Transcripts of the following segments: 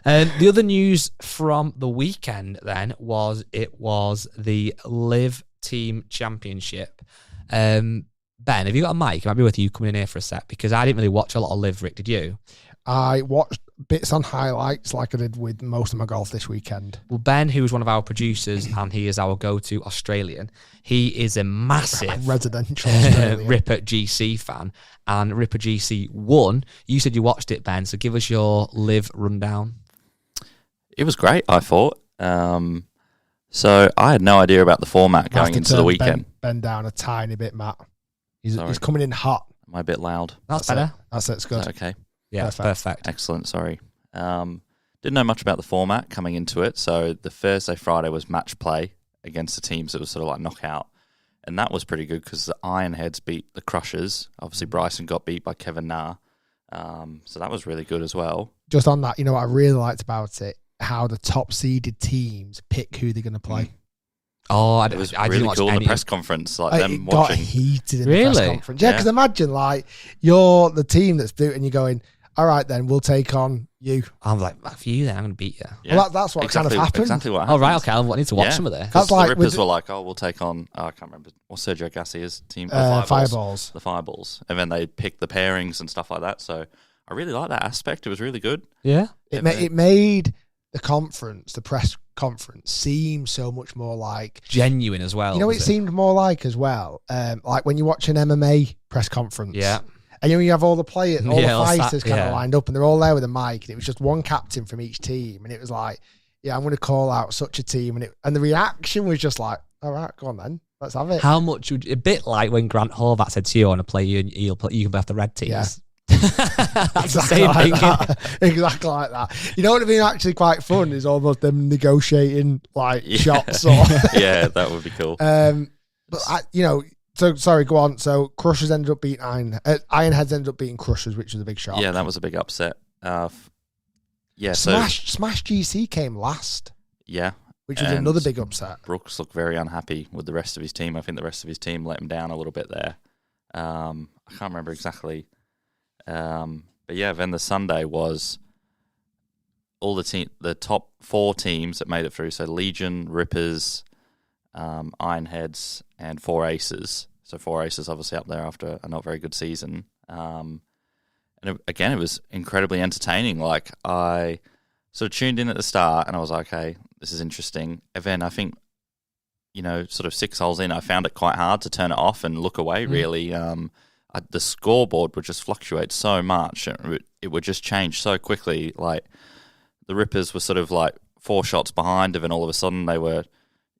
The other news from the weekend then was the LIV Team Championship. Ben, have you got a mic? It might be worth you coming in here for a sec, because I didn't really watch a lot of LIV, Rick. Did you? I watched bits on highlights like I did with most of my golf this weekend. Well, Ben, who is one of our producers and he is our go-to Australian, he is a massive residential Ripper GC fan, and Ripper GC won. You said you watched it, Ben, so give us your LIV rundown. It was great, I thought. So I had no idea about the format going into the weekend. Ben down a tiny bit, Matt. He's coming in hot. Am I a bit loud? That's better. It's good. Okay. Yeah, perfect. Excellent, sorry. Didn't know much about the format coming into it. So the Thursday, Friday was match play against the teams that was sort of like knockout. And that was pretty good because the Ironheads beat the Crushers. Obviously, Bryson got beat by Kevin Na. So that was really good as well. Just on that, you know what I really liked about it? How the top seeded teams pick who they're going to play. Oh, it was really cool in the press conference, like them watching. Got heated in the press conference. Yeah, because imagine like you're the team that's doing, and you're going, all right, then we'll take on you. I'm like, for you, then I'm going to beat you. Yeah. Well, that's what kind of happened. Exactly what happened. Oh, right, okay, I need to watch some of this. That's like the Rippers were like, oh, we'll take on. I can't remember what Sergio Garcia's team. Fireballs. The Fireballs, and then they picked the pairings and stuff like that. So I really like that aspect. It was really good. Yeah, it made the press conference seem so much more like genuine as well. You know what it seemed more like as well? Like when you watch an MMA press conference. Yeah. And you have all the players, all the fighters kind of lined up, and they're all there with a mic, and it was just one captain from each team, and it was like, yeah, I'm going to call out such a team, and the reaction was just like, all right, go on then, let's have it. How much would a bit like when Grant Horvath said to you, I want to play you, and you can play off the red teams. Yeah. That's the same thing. Exactly like that. You know what would have been actually quite fun is almost them negotiating like shots. Or yeah, that would be cool. But so sorry, go on. So Crushers ended up beating Ironheads ended up beating Crushers, which was a big shock. Yeah, that was a big upset. Smash GC came last. Yeah. Which was another big upset. Brooks looked very unhappy with the rest of his team. I think the rest of his team let him down a little bit there. I can't remember exactly. But yeah, then the Sunday was all the top 4 teams that made it through. So Legion, Rippers, Ironheads, and 4 Aces. So 4 Aces obviously up there after a not very good season. And it was incredibly entertaining. Like I sort of tuned in at the start and I was like, okay, this is interesting. And then I think, sort of 6 holes in, I found it quite hard to turn it off and look away, really. The scoreboard would just fluctuate so much. It would just change so quickly. Like the Rippers were sort of like 4 shots behind, and then all of a sudden they were,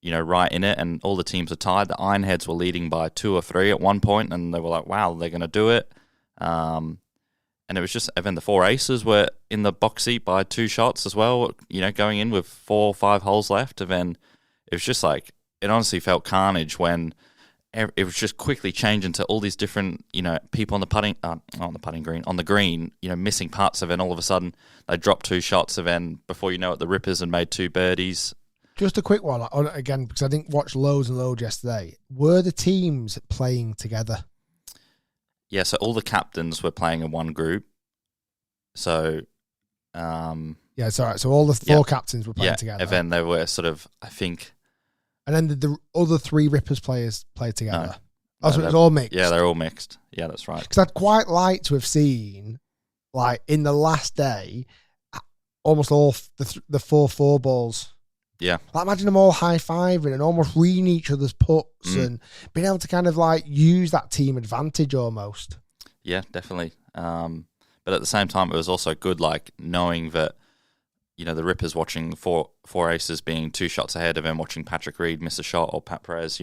right in it, and all the teams were tied. The Ironheads were leading by 2 or 3 at one point, and they were like, wow, they're going to do it. And it was just, and then the 4 Aces were in the box seat by 2 shots as well, going in with 4 or 5 holes left. And then it was just like, it honestly felt carnage when it was just quickly changing to all these different, people on the green, missing putts. And then all of a sudden they dropped 2 shots. And then before you know it, the Rippers had made 2 birdies. Just a quick one, again, because I didn't watch loads and loads yesterday. Were the teams playing together? Yeah, so all the captains were playing in one group. So, yeah, it's all right. So all the 4 captains were playing together. And then they were sort of, I think. And then the other 3 Rippers players played together. No. So it was all mixed. Yeah, they're all mixed. Yeah, that's right. Because I'd quite like to have seen, like, in the last day, almost all the 4 balls. Yeah. Like, imagine them all high-fiving and almost reading each other's puts and being able to kind of, like, use that team advantage almost. Yeah, definitely. But at the same time, it was also good, like, knowing that, the Rippers watching 4 Aces being 2 shots ahead of them, watching Patrick Reed miss a shot, or Pat Perez,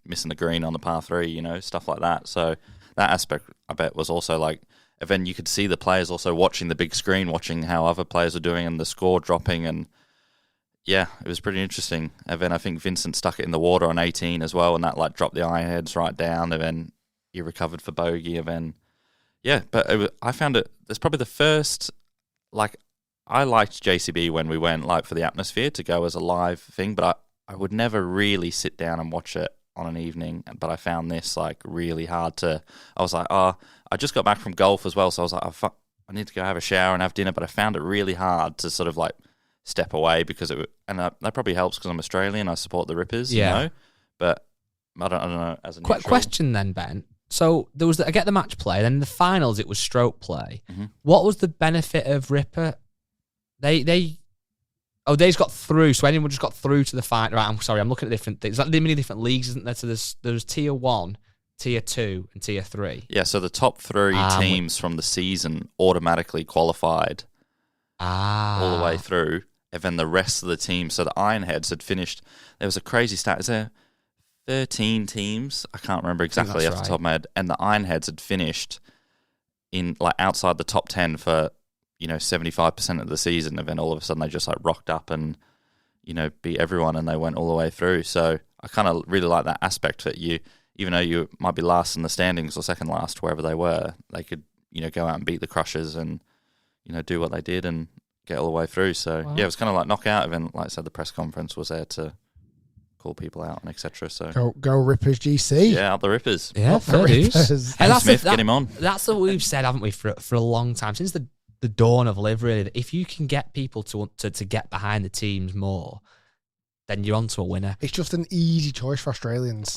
missing the green on the par 3, stuff like that. So that aspect, I bet, was also like, and then you could see the players also watching the big screen, watching how other players are doing and the score dropping. And yeah, it was pretty interesting. And then I think Vincent stuck it in the water on 18 as well, and that like dropped the Ironheads right down. And then he recovered for bogey. And then, yeah, but I found it's probably the first, like, I liked JCB when we went, like, for the atmosphere to go as a live thing, but I would never really sit down and watch it on an evening. But I found this, like, really hard to. I was like, I just got back from golf as well, so I was like, I need to go have a shower and have dinner, but I found it really hard to sort of like step away because that probably helps because I'm Australian. I support the Rippers, you know, but I don't know. As a neutral. Question then, Ben. So there was I get the match play, then in the finals it was stroke play. Mm-hmm. What was the benefit of Ripper? They just got through. So anyone just got through to the fight. Right, I'm sorry, I'm looking at different things. There's like many different leagues, isn't there? So there's tier 1, tier 2, and tier 3. Yeah, so the top 3 teams from the season automatically qualified all the way through. And then the rest of the teams, so the Ironheads had finished. There was a crazy stat. Is there 13 teams? I can't remember exactly off the top of my head. And the Ironheads had finished in like outside the top 10 for 75% of the season. And then all of a sudden they just like rocked up and beat everyone, and they went all the way through. So I kind of really like that aspect that even though you might be last in the standings or second last, wherever they were, they could go out and beat the Crushers and do what they did and get all the way through. So yeah, it was kind of like knockout. And then, like I said, the press conference was there to call people out and etc. So go Rippers GC. Yeah, up the Rippers. Yeah, fair dues. And Smith, get him on. That's what we've said, haven't we, for a long time, since the dawn of LIV, really. That if you can get people to get behind the teams more, then you're onto a winner. It's just an easy choice for Australians.